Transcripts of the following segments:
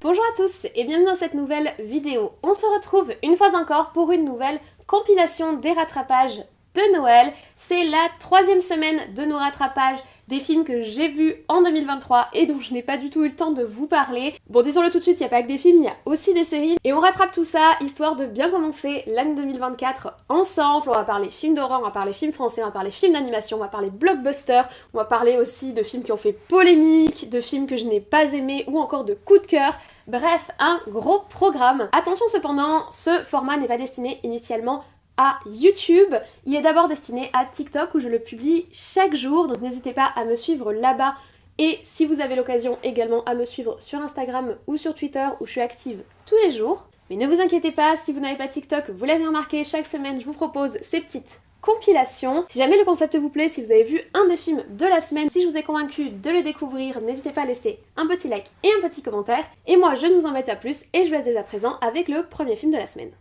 Bonjour à tous et bienvenue dans cette nouvelle vidéo. On se retrouve une fois encore pour une nouvelle compilation des rattrapages de Noël. C'est la troisième semaine de nos rattrapages des films que j'ai vus en 2023 et dont je n'ai pas du tout eu le temps de vous parler. Bon, disons-le tout de suite, il n'y a pas que des films, il y a aussi des séries. Et on rattrape tout ça, histoire de bien commencer l'année 2024 ensemble. On va parler films d'horreur, on va parler films français, on va parler films d'animation, on va parler blockbuster, on va parler aussi de films qui ont fait polémique, de films que je n'ai pas aimés ou encore de coups de cœur. Bref, un gros programme. Attention cependant, ce format n'est pas destiné initialement à YouTube. Il est d'abord destiné à TikTok où je le publie chaque jour, donc n'hésitez pas à me suivre là-bas. Et si vous avez l'occasion également à me suivre sur Instagram ou sur Twitter où je suis active tous les jours. Mais ne vous inquiétez pas, si vous n'avez pas TikTok, vous l'avez remarqué, chaque semaine je vous propose ces petites compilations. Si jamais le concept vous plaît, si vous avez vu un des films de la semaine, si je vous ai convaincu de le découvrir, n'hésitez pas à laisser un petit like et un petit commentaire. Et moi je ne vous embête pas plus et je vous laisse dès à présent avec le premier film de la semaine.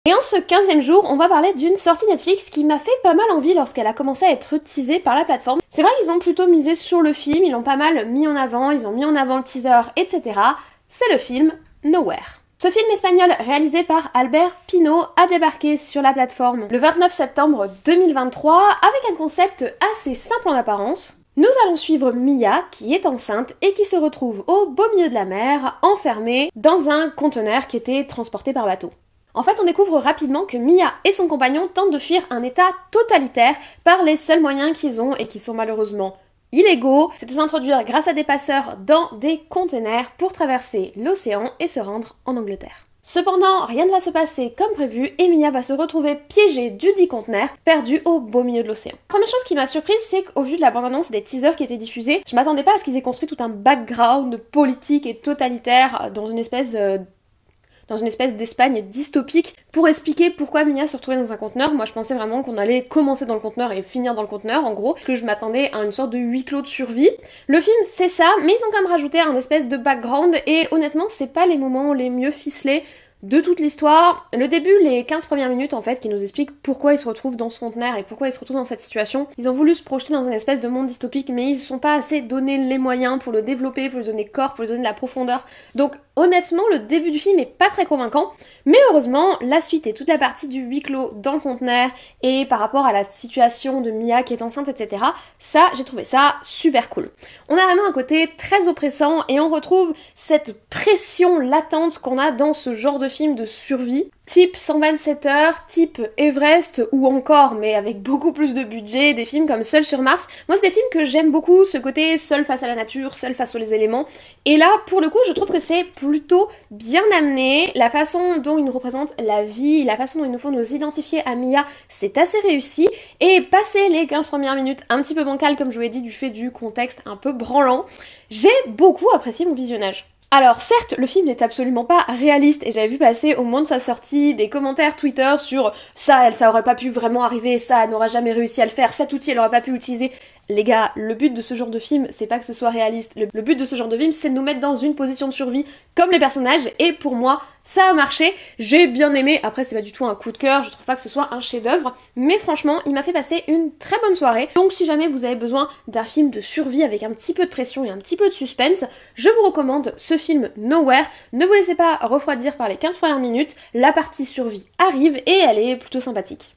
Et en ce 15e jour, on va parler d'une sortie Netflix qui m'a fait pas mal envie lorsqu'elle a commencé à être teasée par la plateforme. C'est vrai qu'ils ont plutôt misé sur le film, ils l'ont pas mal mis en avant, ils ont mis en avant le teaser, etc. C'est le film Nowhere. Ce film espagnol réalisé par Albert Pino a débarqué sur la plateforme le 29 septembre 2023 avec un concept assez simple en apparence. Nous allons suivre Mia qui est enceinte et qui se retrouve au beau milieu de la mer, enfermée dans un conteneur qui était transporté par bateau. En fait, on découvre rapidement que Mia et son compagnon tentent de fuir un état totalitaire par les seuls moyens qu'ils ont et qui sont malheureusement illégaux, c'est de s'introduire grâce à des passeurs dans des containers pour traverser l'océan et se rendre en Angleterre. Cependant, rien ne va se passer comme prévu et Mia va se retrouver piégée du dit conteneur, perdue au beau milieu de l'océan. Première chose qui m'a surprise, c'est qu'au vu de la bande-annonce et des teasers qui étaient diffusés, je m'attendais pas à ce qu'ils aient construit tout un background politique et totalitaire dans une espèce d'Espagne dystopique pour expliquer pourquoi Mia se retrouvait dans un conteneur. Moi je pensais vraiment qu'on allait commencer dans le conteneur et finir dans le conteneur en gros, parce que je m'attendais à une sorte de huis clos de survie. Le film c'est ça, mais ils ont quand même rajouté un espèce de background et honnêtement c'est pas les moments les mieux ficelés de toute l'histoire. Le début, les 15 premières minutes en fait, qui nous expliquent pourquoi ils se retrouvent dans ce conteneur et pourquoi ils se retrouvent dans cette situation. Ils ont voulu se projeter dans une espèce de monde dystopique, mais ils ne se sont pas assez donné les moyens pour le développer, pour lui donner corps, pour lui donner de la profondeur. Donc honnêtement, le début du film est pas très convaincant, mais heureusement, la suite et toute la partie du huis clos dans le conteneur et par rapport à la situation de Mia qui est enceinte, etc., ça, j'ai trouvé ça super cool. On a vraiment un côté très oppressant et on retrouve cette pression latente qu'on a dans ce genre de film de survie, type 127 heures, type Everest ou encore, mais avec beaucoup plus de budget, des films comme Seul sur Mars. Moi, c'est des films que j'aime beaucoup, ce côté seul face à la nature, seul face aux éléments. Et là, pour le coup, je trouve que c'est plutôt bien amené. La façon dont ils nous représentent la vie, la façon dont il nous faut nous identifier à Mia, c'est assez réussi. Et passer les 15 premières minutes un petit peu bancales, comme je vous l'ai dit, du fait du contexte un peu branlant, j'ai beaucoup apprécié mon visionnage. Alors certes, le film n'est absolument pas réaliste et j'avais vu passer au moment de sa sortie des commentaires Twitter sur ça aurait pas pu vraiment arriver, ça elle n'aura jamais réussi à le faire, cet outil elle aurait pas pu l'utiliser. Les gars, le but de ce genre de film, c'est pas que ce soit réaliste. Le but de ce genre de film, c'est de nous mettre dans une position de survie comme les personnages et pour moi, ça a marché. J'ai bien aimé. Après, c'est pas du tout un coup de cœur, je trouve pas que ce soit un chef-d'œuvre, mais franchement, il m'a fait passer une très bonne soirée. Donc si jamais vous avez besoin d'un film de survie avec un petit peu de pression et un petit peu de suspense, je vous recommande ce film Nowhere. Ne vous laissez pas refroidir par les 15 premières minutes, la partie survie arrive et elle est plutôt sympathique.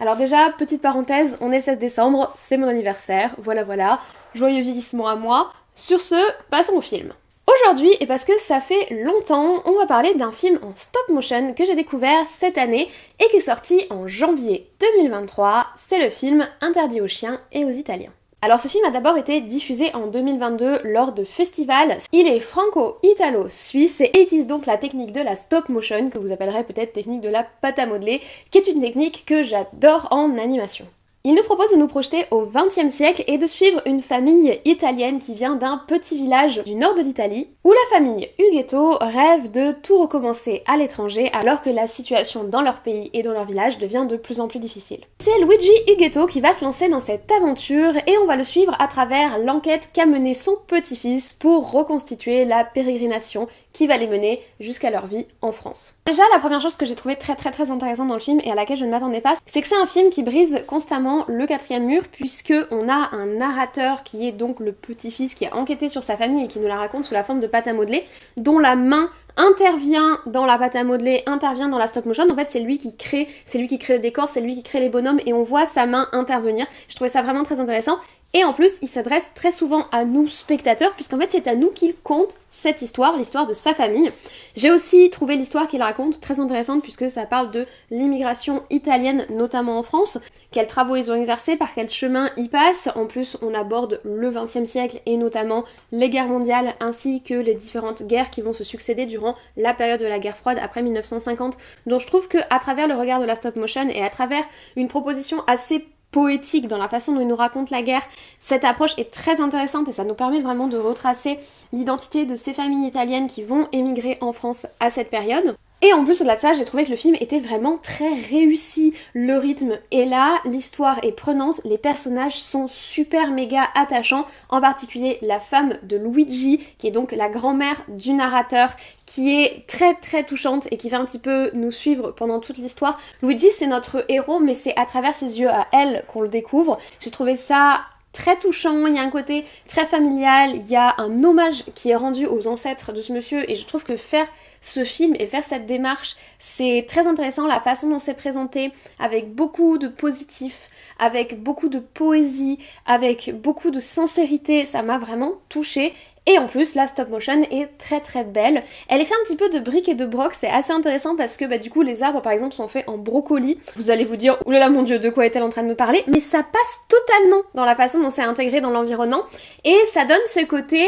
Alors déjà, petite parenthèse, on est le 16 décembre, c'est mon anniversaire, voilà, joyeux vieillissement à moi. Sur ce, passons au film. Aujourd'hui, et parce que ça fait longtemps, on va parler d'un film en stop motion que j'ai découvert cette année et qui est sorti en janvier 2023, c'est le film Interdit aux chiens et aux Italiens. Alors ce film a d'abord été diffusé en 2022 lors de festivals. Il est franco-italo-suisse et utilise donc la technique de la stop motion, que vous appellerez peut-être technique de la pâte à modeler, qui est une technique que j'adore en animation. Il nous propose de nous projeter au XXe siècle et de suivre une famille italienne qui vient d'un petit village du nord de l'Italie, où la famille Huguetto rêve de tout recommencer à l'étranger alors que la situation dans leur pays et dans leur village devient de plus en plus difficile. C'est Luigi Huguetto qui va se lancer dans cette aventure et on va le suivre à travers l'enquête qu'a menée son petit-fils pour reconstituer la pérégrination qui va les mener jusqu'à leur vie en France. Déjà, la première chose que j'ai trouvé très intéressante dans le film et à laquelle je ne m'attendais pas, c'est que c'est un film qui brise constamment le quatrième mur, puisque on a un narrateur qui est donc le petit-fils qui a enquêté sur sa famille et qui nous la raconte sous la forme de pâte à modeler, dont la main intervient dans la pâte à modeler, intervient dans la stop motion. En fait, c'est lui qui crée les décors, c'est lui qui crée les bonhommes et on voit sa main intervenir. Je trouvais ça vraiment très intéressant. Et en plus, il s'adresse très souvent à nous spectateurs, puisqu'en fait c'est à nous qu'il conte cette histoire, l'histoire de sa famille. J'ai aussi trouvé l'histoire qu'il raconte très intéressante, puisque ça parle de l'immigration italienne, notamment en France, quels travaux ils ont exercés, par quel chemin ils passent. En plus, on aborde le XXe siècle et notamment les guerres mondiales, ainsi que les différentes guerres qui vont se succéder durant la période de la guerre froide après 1950. Donc je trouve qu'à travers le regard de la stop motion et à travers une proposition assez poétique dans la façon dont il nous raconte la guerre, cette approche est très intéressante et ça nous permet vraiment de retracer l'identité de ces familles italiennes qui vont émigrer en France à cette période. Et en plus, au-delà de ça, j'ai trouvé que le film était vraiment très réussi. Le rythme est là, l'histoire est prenante, les personnages sont super méga attachants, en particulier la femme de Luigi, qui est donc la grand-mère du narrateur, qui est très touchante et qui va un petit peu nous suivre pendant toute l'histoire. Luigi, c'est notre héros, mais c'est à travers ses yeux à elle qu'on le découvre. J'ai trouvé ça très touchant, il y a un côté très familial, il y a un hommage qui est rendu aux ancêtres de ce monsieur et je trouve que faire ce film et faire cette démarche, c'est très intéressant, la façon dont c'est présenté, avec beaucoup de positif, avec beaucoup de poésie, avec beaucoup de sincérité, ça m'a vraiment touchée. Et en plus, la stop motion est très belle. Elle est faite un petit peu de briques et de broc, c'est assez intéressant parce que du coup les arbres par exemple sont faits en brocoli. Vous allez vous dire, oulala mon dieu, de quoi est-elle en train de me parler? Mais ça passe totalement dans la façon dont c'est intégré dans l'environnement et ça donne ce côté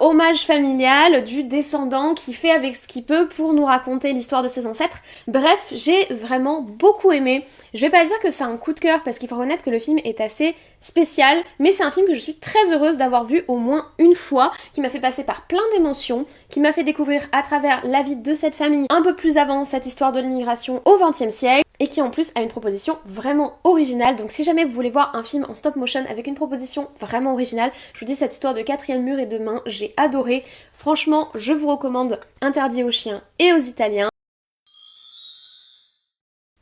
hommage familial du descendant qui fait avec ce qu'il peut pour nous raconter l'histoire de ses ancêtres. Bref, j'ai vraiment beaucoup aimé. Je vais pas dire que c'est un coup de cœur parce qu'il faut reconnaître que le film est assez spécial, mais c'est un film que je suis très heureuse d'avoir vu au moins une fois, qui m'a fait passer par plein d'émotions, qui m'a fait découvrir à travers la vie de cette famille un peu plus avant cette histoire de l'immigration au XXe siècle, et qui en plus a une proposition vraiment originale. Donc si jamais vous voulez voir un film en stop motion avec une proposition vraiment originale, je vous dis cette histoire de quatrième mur et de main, j'ai adoré. Franchement, je vous recommande Interdit aux chiens et aux Italiens.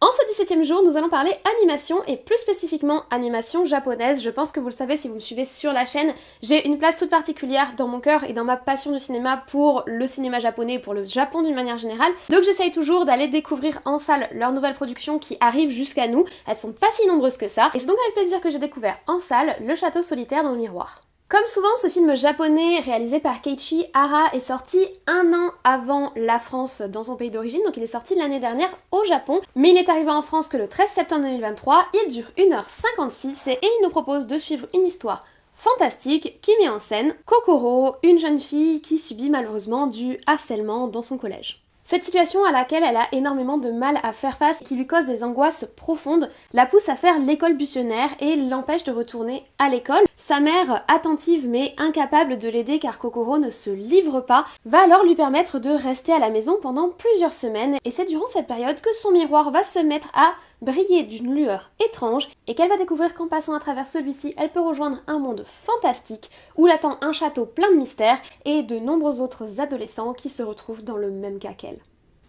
En ce 17e jour, nous allons parler animation et plus spécifiquement animation japonaise. Je pense que vous le savez si vous me suivez sur la chaîne, j'ai une place toute particulière dans mon cœur et dans ma passion du cinéma pour le cinéma japonais et pour le Japon d'une manière générale. Donc j'essaye toujours d'aller découvrir en salle leurs nouvelles productions qui arrivent jusqu'à nous. Elles sont pas si nombreuses que ça. Et c'est donc avec plaisir que j'ai découvert en salle Le Château solitaire dans le miroir. Comme souvent, ce film japonais réalisé par Keiichi Hara est sorti un an avant la France dans son pays d'origine, donc il est sorti l'année dernière au Japon, mais il est arrivé en France que le 13 septembre 2023, il dure 1h56 et il nous propose de suivre une histoire fantastique qui met en scène Kokoro, une jeune fille qui subit malheureusement du harcèlement dans son collège. Cette situation à laquelle elle a énormément de mal à faire face et qui lui cause des angoisses profondes la pousse à faire l'école buissonnière et l'empêche de retourner à l'école. Sa mère, attentive mais incapable de l'aider car Kokoro ne se livre pas, va alors lui permettre de rester à la maison pendant plusieurs semaines et c'est durant cette période que son miroir va se mettre à briller d'une lueur étrange et qu'elle va découvrir qu'en passant à travers celui-ci, elle peut rejoindre un monde fantastique où l'attend un château plein de mystères et de nombreux autres adolescents qui se retrouvent dans le même cas qu'elle.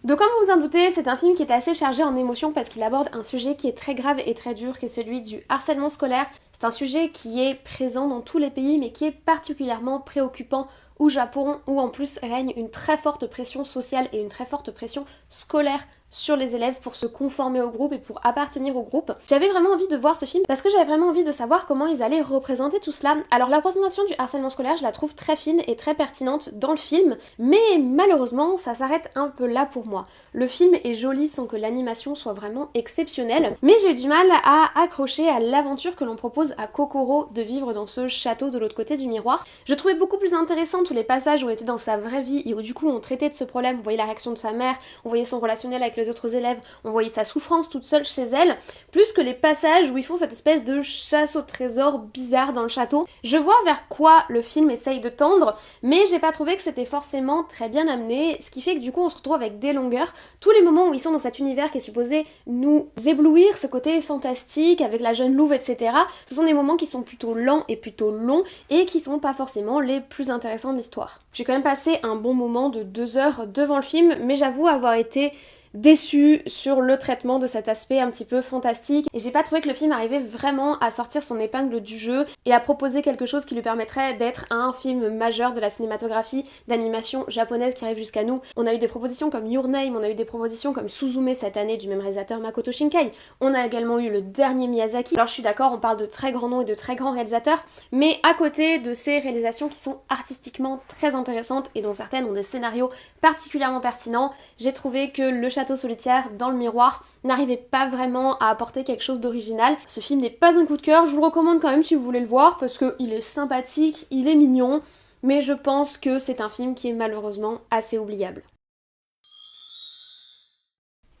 Donc comme vous vous en doutez, c'est un film qui est assez chargé en émotions parce qu'il aborde un sujet qui est très grave et très dur, qui est celui du harcèlement scolaire. C'est un sujet qui est présent dans tous les pays mais qui est particulièrement préoccupant au Japon où en plus règne une très forte pression sociale et une très forte pression scolaire sur les élèves pour se conformer au groupe et pour appartenir au groupe. J'avais vraiment envie de voir ce film parce que j'avais vraiment envie de savoir comment ils allaient représenter tout cela. Alors la représentation du harcèlement scolaire, je la trouve très fine et très pertinente dans le film, mais malheureusement ça s'arrête un peu là pour moi. Le film est joli sans que l'animation soit vraiment exceptionnelle, mais j'ai eu du mal à accrocher à l'aventure que l'on propose à Kokoro de vivre dans ce château de l'autre côté du miroir. Je trouvais beaucoup plus intéressant tous les passages où on était dans sa vraie vie et où du coup on traitait de ce problème. Vous voyez la réaction de sa mère, on voyait son relationnel avec le les autres élèves, on voyait sa souffrance toute seule chez elle, plus que les passages où ils font cette espèce de chasse au trésor bizarre dans le château. Je vois vers quoi le film essaye de tendre, mais j'ai pas trouvé que c'était forcément très bien amené, ce qui fait que du coup on se retrouve avec des longueurs. Tous les moments où ils sont dans cet univers qui est supposé nous éblouir, ce côté fantastique avec la jeune louve, etc., ce sont des moments qui sont plutôt lents et plutôt longs et qui sont pas forcément les plus intéressants de l'histoire. J'ai quand même passé un bon moment de 2 heures devant le film, mais j'avoue avoir été déçue sur le traitement de cet aspect un petit peu fantastique et j'ai pas trouvé que le film arrivait vraiment à sortir son épingle du jeu et à proposer quelque chose qui lui permettrait d'être un film majeur de la cinématographie d'animation japonaise qui arrive jusqu'à nous. On a eu des propositions comme Your Name, on a eu des propositions comme Suzume cette année du même réalisateur Makoto Shinkai, on a également eu le dernier Miyazaki. Alors je suis d'accord, on parle de très grands noms et de très grands réalisateurs, mais à côté de ces réalisations qui sont artistiquement très intéressantes et dont certaines ont des scénarios particulièrement pertinents, j'ai trouvé que Le Château solitaire dans le miroir n'arrivait pas vraiment à apporter quelque chose d'original. Ce film n'est pas un coup de cœur, je vous le recommande quand même si vous voulez le voir parce qu'il est sympathique, il est mignon, mais je pense que c'est un film qui est malheureusement assez oubliable.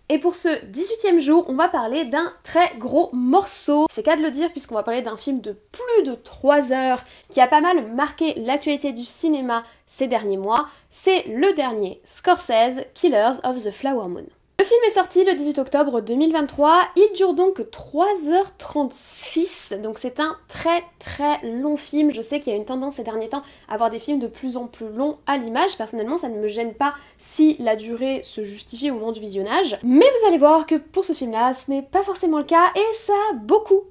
Et pour ce 18e jour, on va parler d'un très gros morceau. C'est qu'à de le dire puisqu'on va parler d'un film de plus de 3 heures qui a pas mal marqué l'actualité du cinéma ces derniers mois. C'est le dernier Scorsese, Killers of the Flower Moon. Le film est sorti le 18 octobre 2023, il dure donc 3h36, donc c'est un très très long film. Je sais qu'il y a une tendance ces derniers temps à avoir des films de plus en plus longs à l'image. Personnellement, ça ne me gêne pas si la durée se justifie au moment du visionnage. Mais vous allez voir que pour ce film-là, ce n'est pas forcément le cas et ça a beaucoup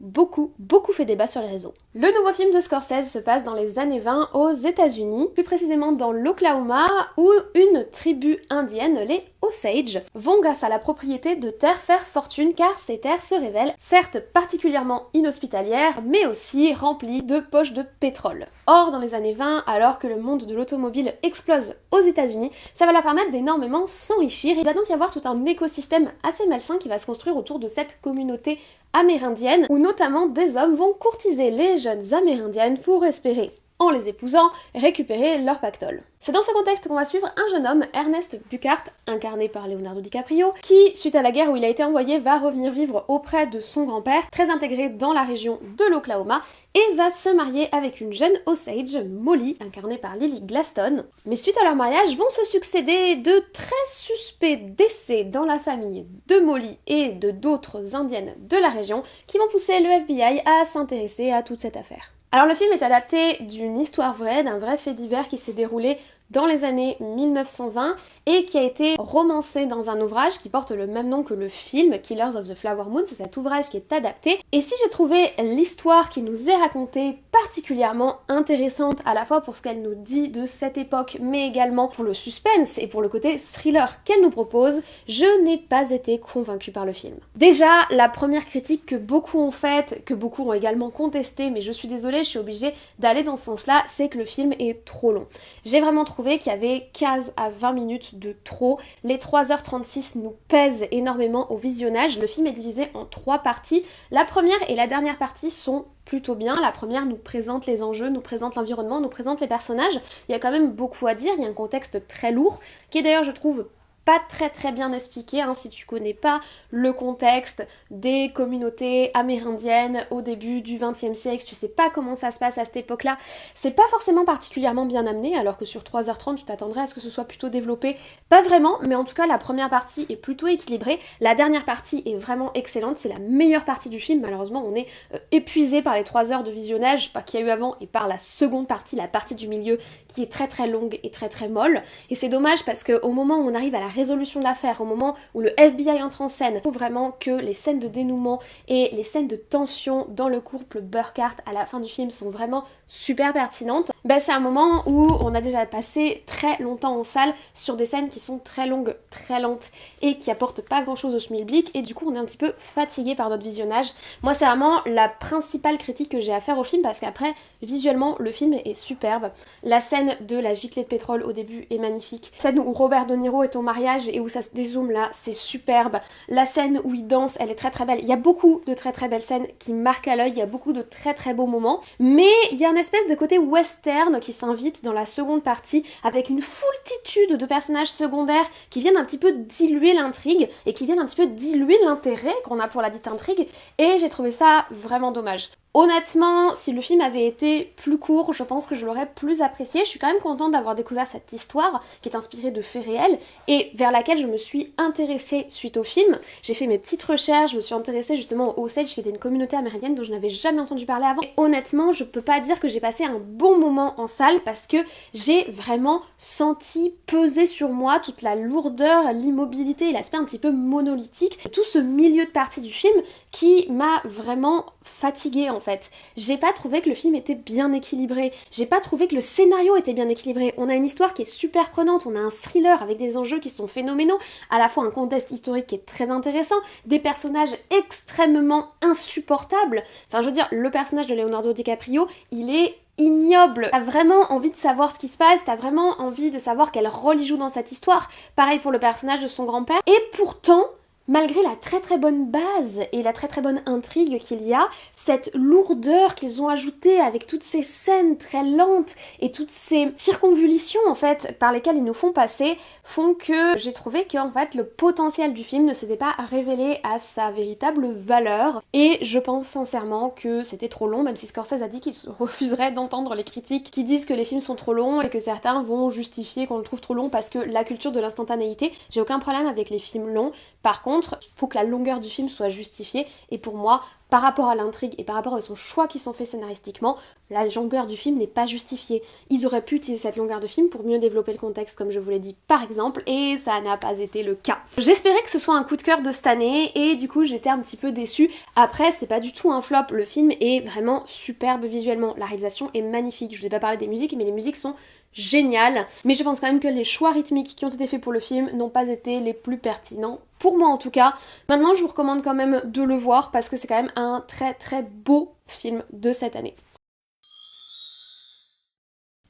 fait débat sur les réseaux. Le nouveau film de Scorsese se passe dans les années 20 aux États-Unis, plus précisément dans l'Oklahoma, où une tribu indienne, les Osage, vont grâce à la propriété de terres faire fortune car ces terres se révèlent certes particulièrement inhospitalières, mais aussi remplies de poches de pétrole. Or, dans les années 20, alors que le monde de l'automobile explose aux États-Unis, ça va leur permettre d'énormément s'enrichir. Il va donc y avoir tout un écosystème assez malsain qui va se construire autour de cette communauté amérindienne, où notamment des hommes vont courtiser les jeunes amérindiennes pour espérer, en les épousant, récupérer leur pactole. C'est dans ce contexte qu'on va suivre un jeune homme, Ernest Buckhart, incarné par Leonardo DiCaprio, qui, suite à la guerre où il a été envoyé, va revenir vivre auprès de son grand-père, très intégré dans la région de l'Oklahoma, et va se marier avec une jeune Osage, Molly, incarnée par Lily Gladstone. Mais suite à leur mariage, vont se succéder de très suspects décès dans la famille de Molly et de d'autres indiennes de la région, qui vont pousser le FBI à s'intéresser à toute cette affaire. Alors le film est adapté d'une histoire vraie, d'un vrai fait divers qui s'est déroulé dans les années 1920 et qui a été romancé dans un ouvrage qui porte le même nom que le film, Killers of the Flower Moon, c'est cet ouvrage qui est adapté. Et si j'ai trouvé l'histoire qui nous est racontée particulièrement intéressante, à la fois pour ce qu'elle nous dit de cette époque, mais également pour le suspense et pour le côté thriller qu'elle nous propose, je n'ai pas été convaincue par le film. Déjà, la première critique que beaucoup ont faite, que beaucoup ont également contestée, mais je suis désolée, je suis obligée d'aller dans ce sens-là, c'est que le film est trop long. J'ai vraiment trouvé qu'il y avait 15 à 20 minutes de trop. Les 3h36 nous pèsent énormément au visionnage. Le film est divisé en 3 parties. La première et la dernière partie sont plutôt bien. La première nous présente les enjeux, nous présente l'environnement, nous présente les personnages. Il y a quand même beaucoup à dire, il y a un contexte très lourd, qui est d'ailleurs, je trouve, pas très bien expliqué, hein, si tu connais pas le contexte des communautés amérindiennes au début du XXe siècle, tu sais pas comment ça se passe à cette époque-là, c'est pas forcément particulièrement bien amené, alors que sur 3h30 tu t'attendrais à ce que ce soit plutôt développé. Pas vraiment, mais en tout cas la première partie est plutôt équilibrée, la dernière partie est vraiment excellente, c'est la meilleure partie du film, malheureusement on est épuisé par les 3 heures de visionnage qu'il y a eu avant et par la seconde partie, la partie du milieu qui est très longue et très molle, et c'est dommage parce qu'au moment où on arrive à la résolution de l'affaire, au moment où le FBI entre en scène, je trouve vraiment que les scènes de dénouement et les scènes de tension dans le couple Burkhart à la fin du film sont vraiment super pertinentes. C'est un moment où on a déjà passé très longtemps en salle sur des scènes qui sont très longues, très lentes et qui apportent pas grand chose au schmilblick et du coup on est un petit peu fatigué par notre visionnage. Moi c'est vraiment la principale critique que j'ai à faire au film parce qu'après visuellement le film est superbe. La scène de la giclée de pétrole au début est magnifique. La scène où Robert De Niro est au mariage et où ça se dézoome là, c'est superbe. La scène où il danse, elle est très belle. Il y a beaucoup de très belles scènes qui marquent à l'œil, il y a beaucoup de très beaux moments, mais il y a une espèce de côté western internes qui s'invitent dans la seconde partie avec une foultitude de personnages secondaires qui viennent un petit peu diluer l'intrigue et qui viennent un petit peu diluer l'intérêt qu'on a pour la dite intrigue, et j'ai trouvé ça vraiment dommage. Honnêtement, si le film avait été plus court, je pense que je l'aurais plus apprécié. Je suis quand même contente d'avoir découvert cette histoire qui est inspirée de faits réels et vers laquelle je me suis intéressée suite au film. J'ai fait mes petites recherches, je me suis intéressée justement au Osage qui était une communauté amérindienne dont je n'avais jamais entendu parler avant. Et honnêtement, je peux pas dire que j'ai passé un bon moment en salle parce que j'ai vraiment senti peser sur moi toute la lourdeur, l'immobilité et l'aspect un petit peu monolithique. Tout ce milieu de partie du film qui m'a vraiment fatiguée en fait. J'ai pas trouvé que le film était bien équilibré, j'ai pas trouvé que le scénario était bien équilibré. On a une histoire qui est super prenante, on a un thriller avec des enjeux qui sont phénoménaux, à la fois un contexte historique qui est très intéressant, des personnages extrêmement insupportables. Enfin je veux dire, le personnage de Leonardo DiCaprio, il est ignoble. T'as vraiment envie de savoir ce qui se passe, t'as vraiment envie de savoir quel rôle il joue dans cette histoire. Pareil pour le personnage de son grand-père. Et pourtant, malgré la très très bonne base et la très très bonne intrigue qu'il y a, cette lourdeur qu'ils ont ajoutée avec toutes ces scènes très lentes et toutes ces circonvolutions en fait par lesquelles ils nous font passer font que j'ai trouvé que en fait le potentiel du film ne s'était pas révélé à sa véritable valeur, et je pense sincèrement que c'était trop long, même si Scorsese a dit qu'il refuserait d'entendre les critiques qui disent que les films sont trop longs et que certains vont justifier qu'on le trouve trop long parce que la culture de l'instantanéité. J'ai aucun problème avec les films longs. Par contre, il faut que la longueur du film soit justifiée, et pour moi, par rapport à l'intrigue et par rapport aux choix qui sont faits scénaristiquement, la longueur du film n'est pas justifiée. Ils auraient pu utiliser cette longueur de film pour mieux développer le contexte, comme je vous l'ai dit par exemple, et ça n'a pas été le cas. J'espérais que ce soit un coup de cœur de cette année, et du coup j'étais un petit peu déçue. Après, c'est pas du tout un flop, le film est vraiment superbe visuellement, la réalisation est magnifique. Je vous ai pas parlé des musiques, mais les musiques sont génial, mais je pense quand même que les choix rythmiques qui ont été faits pour le film n'ont pas été les plus pertinents, pour moi en tout cas. Maintenant je vous recommande quand même de le voir parce que c'est quand même un très très beau film de cette année.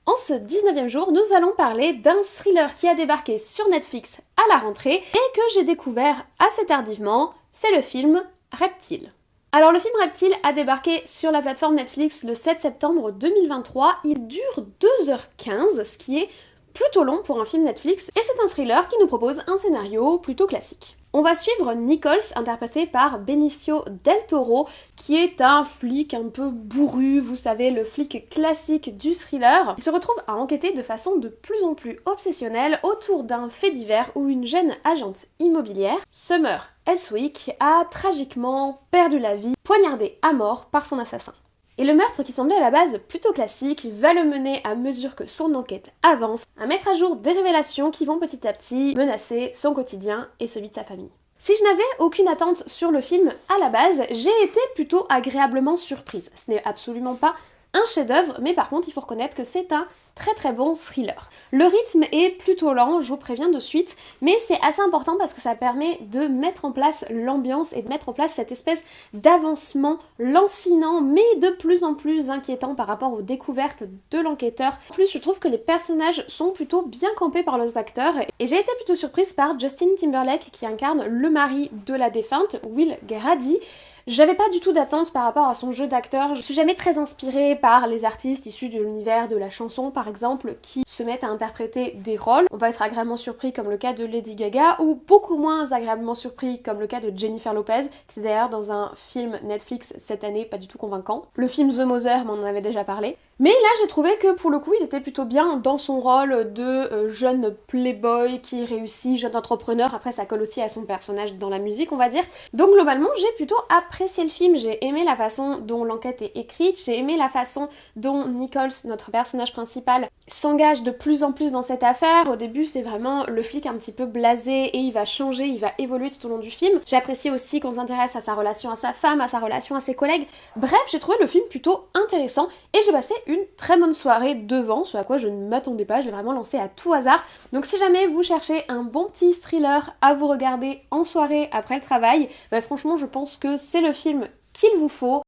En ce 19e jour, nous allons parler d'un thriller qui a débarqué sur Netflix à la rentrée et que j'ai découvert assez tardivement, c'est le film Reptile. Alors le film Reptile a débarqué sur la plateforme Netflix le 7 septembre 2023, il dure 2h15, ce qui est plutôt long pour un film Netflix, et c'est un thriller qui nous propose un scénario plutôt classique. On va suivre Nichols, interprété par Benicio del Toro, qui est un flic un peu bourru, vous savez, le flic classique du thriller. Il se retrouve à enquêter de façon de plus en plus obsessionnelle autour d'un fait divers où une jeune agente immobilière, Summer Elswick, a tragiquement perdu la vie, poignardée à mort par son assassin. Et le meurtre, qui semblait à la base plutôt classique, va le mener à mesure que son enquête avance, à mettre à jour des révélations qui vont petit à petit menacer son quotidien et celui de sa famille. Si je n'avais aucune attente sur le film à la base, j'ai été plutôt agréablement surprise. Ce n'est absolument pas un chef-d'œuvre, mais par contre il faut reconnaître que c'est un très très bon thriller. Le rythme est plutôt lent, je vous préviens de suite, mais c'est assez important parce que ça permet de mettre en place l'ambiance et de mettre en place cette espèce d'avancement lancinant, mais de plus en plus inquiétant par rapport aux découvertes de l'enquêteur. En plus, je trouve que les personnages sont plutôt bien campés par leurs acteurs, et j'ai été plutôt surprise par Justin Timberlake qui incarne le mari de la défunte, Will Grady. J'avais pas du tout d'attente par rapport à son jeu d'acteur. Je suis jamais très inspirée par les artistes issus de l'univers de la chanson, par exemple, qui se mettent à interpréter des rôles. On va être agréablement surpris comme le cas de Lady Gaga, ou beaucoup moins agréablement surpris comme le cas de Jennifer Lopez, qui est d'ailleurs dans un film Netflix cette année pas du tout convaincant. Le film The Mother, mais on en avait déjà parlé. Mais là, j'ai trouvé que pour le coup, il était plutôt bien dans son rôle de jeune playboy qui réussit, jeune entrepreneur. Après, ça colle aussi à son personnage dans la musique, on va dire. Donc globalement, j'ai plutôt apprécié le film. J'ai aimé la façon dont l'enquête est écrite, j'ai aimé la façon dont Nichols, notre personnage principal, s'engage de plus en plus dans cette affaire. Au début, c'est vraiment le flic un petit peu blasé et il va changer, il va évoluer tout au long du film. J'ai apprécié aussi qu'on s'intéresse à sa relation à sa femme, à sa relation à ses collègues. Bref, j'ai trouvé le film plutôt intéressant et j'ai passé une très bonne soirée devant, ce à quoi je ne m'attendais pas. J'ai vraiment lancé à tout hasard. Donc si jamais vous cherchez un bon petit thriller à vous regarder en soirée après le travail, bah franchement je pense que c'est le film qu'il vous faut.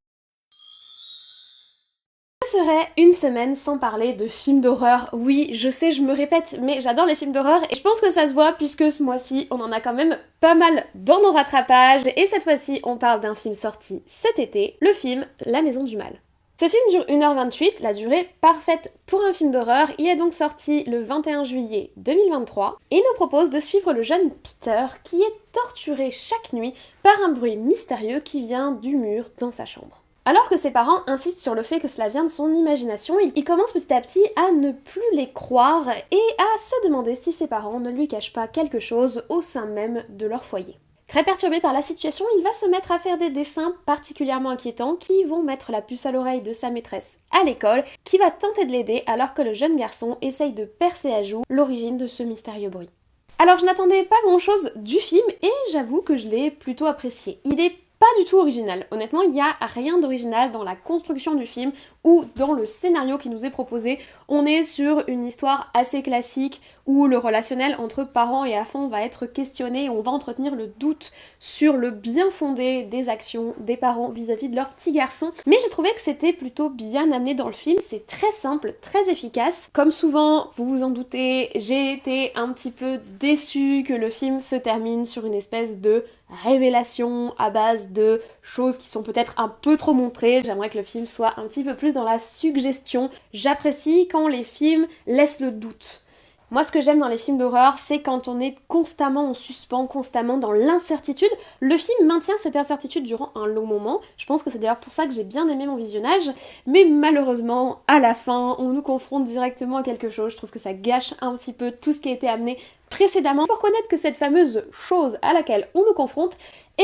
Ce serait une semaine sans parler de films d'horreur. Oui, je sais, je me répète, mais j'adore les films d'horreur et je pense que ça se voit puisque ce mois-ci, on en a quand même pas mal dans nos rattrapages, et cette fois-ci, on parle d'un film sorti cet été, le film La Maison du Mal. Ce film dure 1h28, la durée parfaite pour un film d'horreur. Il est donc sorti le 21 juillet 2023 et nous propose de suivre le jeune Peter qui est torturé chaque nuit par un bruit mystérieux qui vient du mur dans sa chambre. Alors que ses parents insistent sur le fait que cela vient de son imagination, il commence petit à petit à ne plus les croire et à se demander si ses parents ne lui cachent pas quelque chose au sein même de leur foyer. Très perturbé par la situation, il va se mettre à faire des dessins particulièrement inquiétants qui vont mettre la puce à l'oreille de sa maîtresse à l'école, qui va tenter de l'aider alors que le jeune garçon essaye de percer à jour l'origine de ce mystérieux bruit. Alors je n'attendais pas grand chose du film et j'avoue que je l'ai plutôt apprécié. Il est pas du tout original. Honnêtement, il n'y a rien d'original dans la construction du film ou dans le scénario qui nous est proposé. On est sur une histoire assez classique où le relationnel entre parents et enfants va être questionné et on va entretenir le doute sur le bien fondé des actions des parents vis-à-vis de leur petit garçon. Mais j'ai trouvé que c'était plutôt bien amené dans le film, c'est très simple, très efficace. Comme souvent, vous vous en doutez, j'ai été un petit peu déçue que le film se termine sur une espèce de révélation à base de choses qui sont peut-être un peu trop montrées. J'aimerais que le film soit un petit peu plus dans la suggestion. J'apprécie quand les films laissent le doute. Moi, ce que j'aime dans les films d'horreur, c'est quand on est constamment en suspens, constamment dans l'incertitude. Le film maintient cette incertitude durant un long moment. Je pense que c'est d'ailleurs pour ça que j'ai bien aimé mon visionnage. Mais malheureusement, à la fin, on nous confronte directement à quelque chose. Je trouve que ça gâche un petit peu tout ce qui a été amené précédemment. Pour reconnaître que cette fameuse chose à laquelle on nous confronte est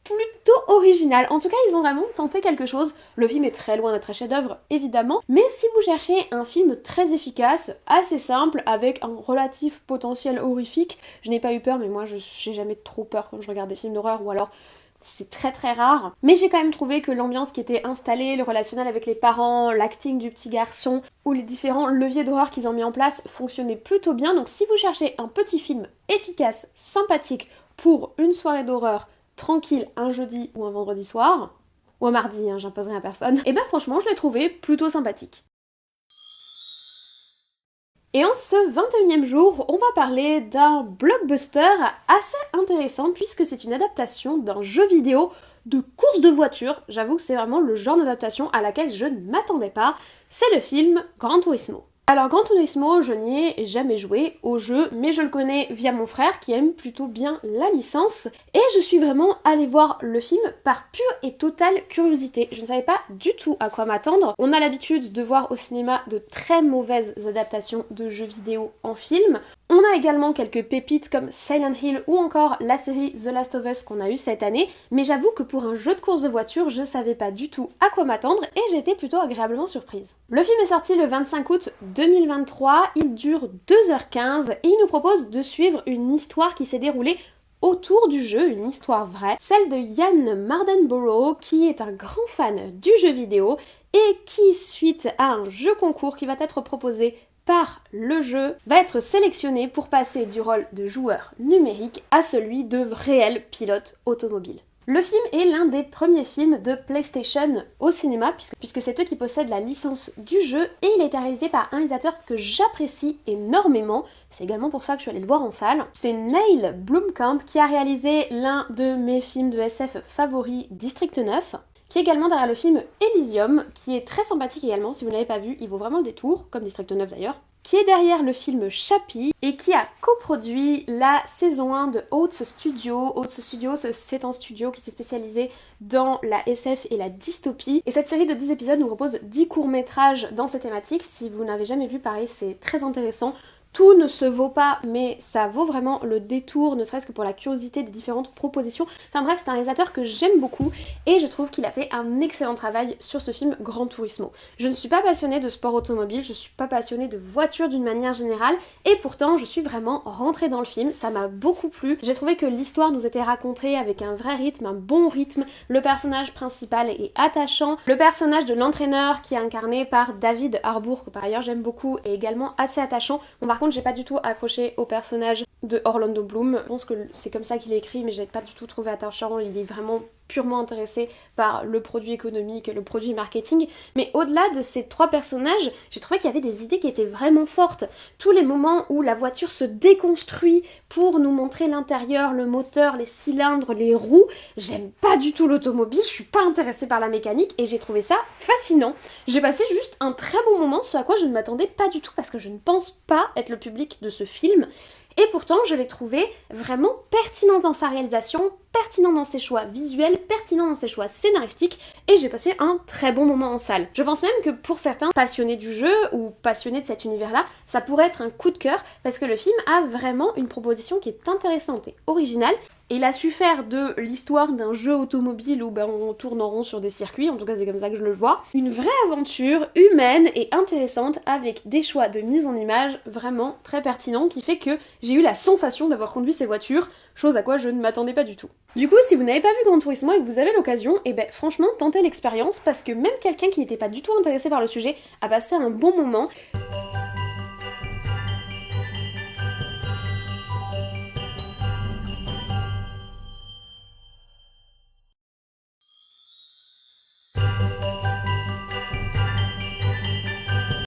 plutôt original. En tout cas, ils ont vraiment tenté quelque chose. Le film est très loin d'être un chef-d'œuvre, évidemment. Mais si vous cherchez un film très efficace, assez simple, avec un relatif potentiel horrifique, je n'ai pas eu peur, mais moi, j'ai jamais trop peur quand je regarde des films d'horreur, ou alors c'est très très rare. Mais j'ai quand même trouvé que l'ambiance qui était installée, le relationnel avec les parents, l'acting du petit garçon, ou les différents leviers d'horreur qu'ils ont mis en place fonctionnaient plutôt bien. Donc si vous cherchez un petit film efficace, sympathique, pour une soirée d'horreur, tranquille un jeudi ou un vendredi soir, ou un mardi, j'imposerai à personne, et ben franchement je l'ai trouvé plutôt sympathique. Et en ce 21e jour, on va parler d'un blockbuster assez intéressant puisque c'est une adaptation d'un jeu vidéo de course de voiture. J'avoue que c'est vraiment le genre d'adaptation à laquelle je ne m'attendais pas. C'est le film Gran Turismo. Alors Gran Turismo, je n'y ai jamais joué au jeu, mais je le connais via mon frère qui aime plutôt bien la licence. Et je suis vraiment allée voir le film par pure et totale curiosité. Je ne savais pas du tout à quoi m'attendre. On a l'habitude de voir au cinéma de très mauvaises adaptations de jeux vidéo en film. On a également quelques pépites comme Silent Hill ou encore la série The Last of Us qu'on a eu cette année, mais j'avoue que pour un jeu de course de voiture, je savais pas du tout à quoi m'attendre et j'ai été plutôt agréablement surprise. Le film est sorti le 25 août 2023, il dure 2h15 et il nous propose de suivre une histoire qui s'est déroulée autour du jeu, une histoire vraie, celle de Ian Mardenborough qui est un grand fan du jeu vidéo et qui, suite à un jeu concours qui va être proposé par le jeu, va être sélectionné pour passer du rôle de joueur numérique à celui de réel pilote automobile. Le film est l'un des premiers films de PlayStation au cinéma, puisque c'est eux qui possèdent la licence du jeu, et il a été réalisé par un réalisateur que j'apprécie énormément. C'est également pour ça que je suis allée le voir en salle. C'est Neil Blomkamp qui a réalisé l'un de mes films de SF favoris, District 9, qui est également derrière le film Elysium, qui est très sympathique également. Si vous ne l'avez pas vu, il vaut vraiment le détour, comme District 9 d'ailleurs, qui est derrière le film Chappie et qui a coproduit la saison 1 de Oats Studio. Oats Studio, c'est un studio qui s'est spécialisé dans la SF et la dystopie. Et cette série de 10 épisodes nous propose 10 courts-métrages dans ces thématiques. Si vous n'avez jamais vu, pareil, c'est très intéressant. Tout ne se vaut pas, mais ça vaut vraiment le détour, ne serait-ce que pour la curiosité des différentes propositions. Enfin bref, c'est un réalisateur que j'aime beaucoup et je trouve qu'il a fait un excellent travail sur ce film Gran Turismo. Je ne suis pas passionnée de sport automobile, je suis pas passionnée de voitures d'une manière générale, et pourtant je suis vraiment rentrée dans le film, ça m'a beaucoup plu. J'ai trouvé que l'histoire nous était racontée avec un vrai rythme, un bon rythme, le personnage principal est attachant, le personnage de l'entraîneur qui est incarné par David Harbour, que par ailleurs j'aime beaucoup, est également assez attachant. Bon, par contre, j'ai pas du tout accroché au personnage de Orlando Bloom. Je pense que c'est comme ça qu'il est écrit, mais j'ai pas du tout trouvé attachant. Il est vraiment purement intéressé par le produit économique, le produit marketing. Mais au-delà de ces 3 personnages, j'ai trouvé qu'il y avait des idées qui étaient vraiment fortes. Tous les moments où la voiture se déconstruit pour nous montrer l'intérieur, le moteur, les cylindres, les roues, j'aime pas du tout l'automobile, je suis pas intéressée par la mécanique et j'ai trouvé ça fascinant. J'ai passé juste un très bon moment, ce à quoi je ne m'attendais pas du tout parce que je ne pense pas être le public de ce film. Et pourtant, je l'ai trouvé vraiment pertinent dans sa réalisation, pertinent dans ses choix visuels, pertinent dans ses choix scénaristiques, et j'ai passé un très bon moment en salle. Je pense même que pour certains passionnés du jeu, ou passionnés de cet univers-là, ça pourrait être un coup de cœur, parce que le film a vraiment une proposition qui est intéressante et originale, et il a su faire de l'histoire d'un jeu automobile où on tourne en rond sur des circuits, en tout cas c'est comme ça que je le vois, une vraie aventure humaine et intéressante avec des choix de mise en image vraiment très pertinents qui fait que j'ai eu la sensation d'avoir conduit ces voitures, chose à quoi je ne m'attendais pas du tout. Du coup, si vous n'avez pas vu Gran Turismo et que vous avez l'occasion, franchement, tentez l'expérience parce que même quelqu'un qui n'était pas du tout intéressé par le sujet a passé un bon moment.